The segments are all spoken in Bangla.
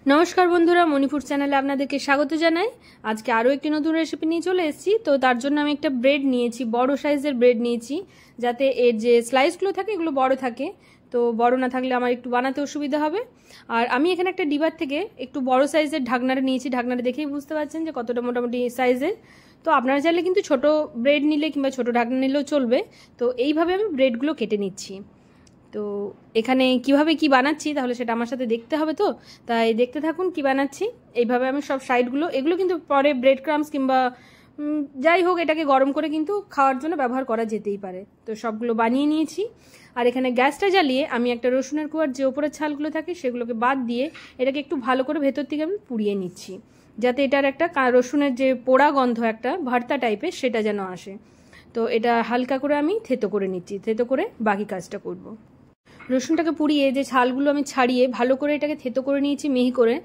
নমস্কার বন্ধুরা, মণিপুর চ্যানেলে আপনাদেরকে স্বাগত জানাই। আজকে আরও একটি নতুন রেসিপি নিয়ে চলে এসেছি। তো তার জন্য আমি একটা ব্রেড নিয়েছি, বড় সাইজের ব্রেড নিয়েছি, যাতে এর যে স্লাইসগুলো থাকে এগুলো বড় থাকে। তো বড় না থাকলে আমার একটু বানাতে অসুবিধা হবে। আর আমি এখানে একটা ডিবার থেকে একটু বড় সাইজের ঢাকনাটা নিয়েছি। ঢাকনাটা দেখেই বুঝতে পারছেন যে কতটা মোটামুটি সাইজের। তো আপনারা চাইলে কিন্তু ছোট ব্রেড নিলে কিংবা ছোট ঢাকনা নিলেও চলবে। তো এইভাবে আমি ব্রেডগুলো কেটে নিচ্ছি। তো এখানে কিভাবে কি বানাচ্ছি তাহলে সেটা আমার সাথে দেখতে হবে, তো তাই দেখতে থাকুন কি বানাচ্ছি। এইভাবে আমি সব সাইডগুলো, এগুলো কিন্তু পরে ব্রেড ক্রাম্স কিংবা যাই হোক এটাকে গরম করে কিন্তু খাওয়ার জন্য ব্যবহার করা যেতেই পারে। তো সবগুলো বানিয়ে নিয়েছি। আর এখানে গ্যাসটা জ্বালিয়ে আমি একটা রসুনের কুয়ার যে ওপরের ছালগুলো থাকে সেগুলোকে বাদ দিয়ে এটাকে একটু ভালো করে ভেতর থেকে আমি পুড়িয়ে নিচ্ছি, যাতে এটার একটা রসুনের যে পোড়া গন্ধ একটা ভর্তা টাইপের সেটা যেন আসে। তো এটা হালকা করে আমি থেতো করে নিচ্ছি, থেতো করে বাকি কাজটা করব। রসুনটাকে পুড়িয়ে যে ছালগুলো আমি ছাড়িয়ে ভালো করে এটাকে থেতো করে নিয়েছি মিহি করে।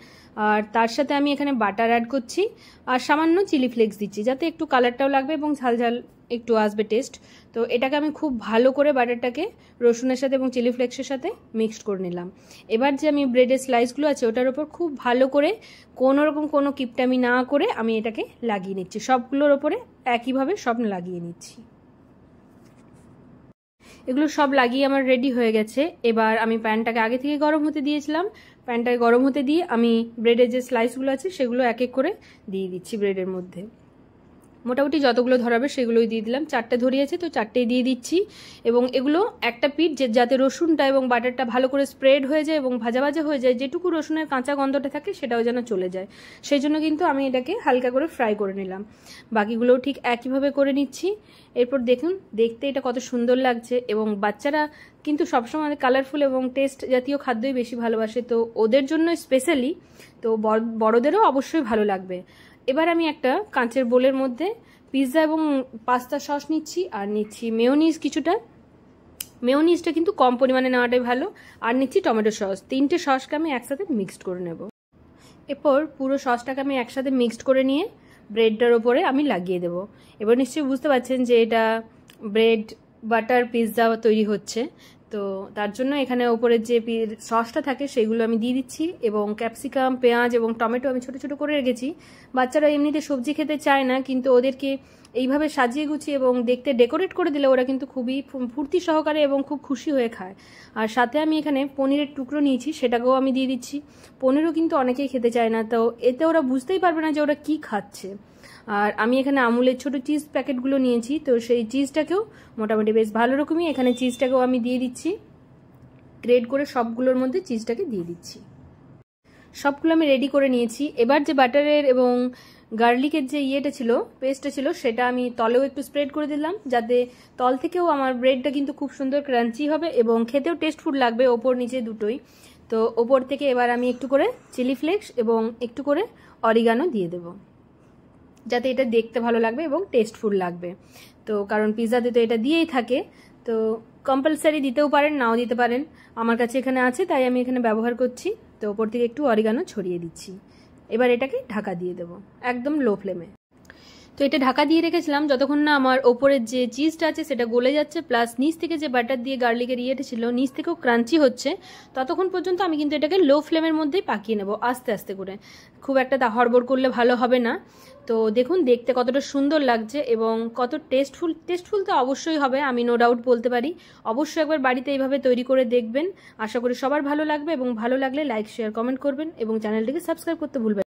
আর তার সাথে আমি এখানে বাটার অ্যাড করছি আর সামান্য চিলি ফ্লেক্স দিচ্ছি, যাতে একটু কালারটাও লাগবে এবং ঝাল ঝাল একটু আসবে টেস্ট। তো এটাকে আমি খুব ভালো করে বাটারটাকে রসুনের সাথে এবং চিলি ফ্লেক্সের সাথে মিক্সড করে নিলাম। এবার যে আমি ব্রেডের স্লাইসগুলো আছে ওটার ওপর খুব ভালো করে কোনো রকম কোনো কিপটামি না করে আমি এটাকে লাগিয়ে নিচ্ছি, সবগুলোর ওপরে একইভাবে সব লাগিয়ে নিচ্ছি। এগুলো সব লাগিয়ে আমার রেডি হয়ে গেছে। এবার আমি প্যানটাকে আগে থেকে গরম হতে দিয়েছিলাম। প্যানটাকে গরম হতে দিয়ে আমি ব্রেডের যে স্লাইসগুলো আছে সেগুলো এক এক করে দিয়ে দিচ্ছি ব্রেডের মধ্যে। মোটামুটি যতগুলো ধরাবে সেগুলোই দিয়ে দিলাম। 4টে ধরিয়েছে তো 4টেই দিয়ে দিচ্ছি। এবং এগুলো একটা পিঠ যাতে রসুনটা এবং বাটারটা ভালো করে স্প্রেড হয়ে যায় এবং ভাজা ভাজা হয়ে যায়, যেটুকু রসুনের কাঁচা গন্ধটা থাকে সেটাও যেন চলে যায়, সেই জন্য কিন্তু আমি এটাকে হালকা করে ফ্রাই করে নিলাম। বাকিগুলোও ঠিক একইভাবে করে নিচ্ছি। এরপর দেখুন দেখতে এটা কত সুন্দর লাগছে, এবং বাচ্চারা কিন্তু সবসময় কালারফুল এবং টেস্ট জাতীয় খাদ্যই বেশি ভালোবাসে, তো ওদের জন্য স্পেশালি, তো বড়দেরও অবশ্যই ভালো লাগবে। এবার আমি একটা কাঁচের বোলের মধ্যে পিৎজা এবং পাস্তা সস নিচ্ছি আর নিচ্ছি মেয়োনিজ কিছুটা। মেয়োনিজটা কিন্তু কম পরিমাণে নেওয়াটাই ভালো। আর নিচ্ছি টমেটো সস। 3টে সসকে আমি একসাথে মিক্সড করে নেব। এরপর পুরো সসটাকে আমি একসাথে মিক্সড করে নিয়ে ব্রেডটার ওপরে আমি লাগিয়ে দেব। এবার নিশ্চয়ই বুঝতে পারছেন যে এটা ব্রেড বাটার পিৎজা তৈরি হচ্ছে। তো তার জন্য এখানে ওপরের যে সসটা থাকে সেগুলো আমি দিয়ে দিচ্ছি, এবং ক্যাপসিকাম, পেঁয়াজ এবং টমেটো আমি ছোট ছোট করে রেখেছি। বাচ্চারা এমনিতে সবজি খেতে চায় না, কিন্তু ওদেরকে এইভাবে সাজিয়ে গুছিয়ে এবং দেখতে ডেকোরেট করে দিলে ওরা কিন্তু খুবই ফুর্তি সহকারে এবং খুব খুশি হয়ে খায়। আর সাথে আমি এখানে পনিরের টুকরো নিয়েছি, সেটাকেও আমি দিয়ে দিচ্ছি। পনিরও কিন্তু অনেকেই খেতে চায় না, তো এতে ওরা বুঝতেই পারবে না যে ওরা কি খাচ্ছে। আর আমি এখানে আমুলের ছোট চিজ প্যাকেটগুলো নিয়েছি, তো সেই চিজটাকেও মোটামুটি বেশ ভালো রকমই এখানে চিজটাকেও আমি দিয়ে দিচ্ছি। গ্রেড করে সবগুলোর মধ্যে চিজটাকে দিয়ে দিচ্ছি। সবগুলো আমি রেডি করে নিয়েছি। এবার যে বাটারের এবং গার্লিকের যে ইয়েটা ছিল, পেস্টটা ছিল, সেটা আমি তলেও একটু স্প্রেড করে দিলাম, যাতে তল থেকেও আমার ব্রেডটা কিন্তু খুব সুন্দর ক্রাঞ্চি হবে এবং খেতেও টেস্টফুল লাগবে, ওপর নিচে দুটোই। তো ওপর থেকে এবার আমি একটু করে চিলি ফ্লেক্স এবং একটু করে অরিগানো দিয়ে দেবো, যাতে এটা দেখতে ভালো লাগবে এবং টেস্টফুল লাগবে। তো কারণ পিৎজাতে তো এটা দিয়েই থাকে, তো কম্পালসারি দিতেও পারেন, নাও দিতে পারেন। আমার কাছে এখানে আছে তাই আমি এখানে ব্যবহার করছি। তো ওপর থেকে একটু অরিগানো ছড়িয়ে দিচ্ছি। এবার এটাকে ঢাকা দিয়ে দেবো একদম লো ফ্লেমে। তো এটা ঢাকা দিয়ে রেখেছিলাম যতক্ষণ না আমার ওপরের যে চিজটা আছে সেটা গলে যাচ্ছে, প্লাস নিচ থেকে যে বাটার দিয়ে গার্লিকের ইয়েটা ছিল নিচ থেকেও ক্রাঞ্চি হচ্ছে, ততক্ষণ পর্যন্ত আমি কিন্তু এটাকে লো ফ্লেমের মধ্যেই পাকিয়ে নেব আস্তে আস্তে করে। খুব একটা হড়বড় করলে ভালো হবে না। তো দেখুন দেখতে কতটা সুন্দর লাগছে এবং কত টেস্টফুল তো অবশ্যই হবে, আমি নো ডাউট বলতে পারি। অবশ্যই একবার বাড়িতে এইভাবে তৈরি করে দেখবেন। আশা করি সবার ভালো লাগবে, এবং ভালো লাগলে লাইক, শেয়ার, কমেন্ট করবেন এবং চ্যানেলটিকে সাবস্ক্রাইব করতে ভুলবেন না।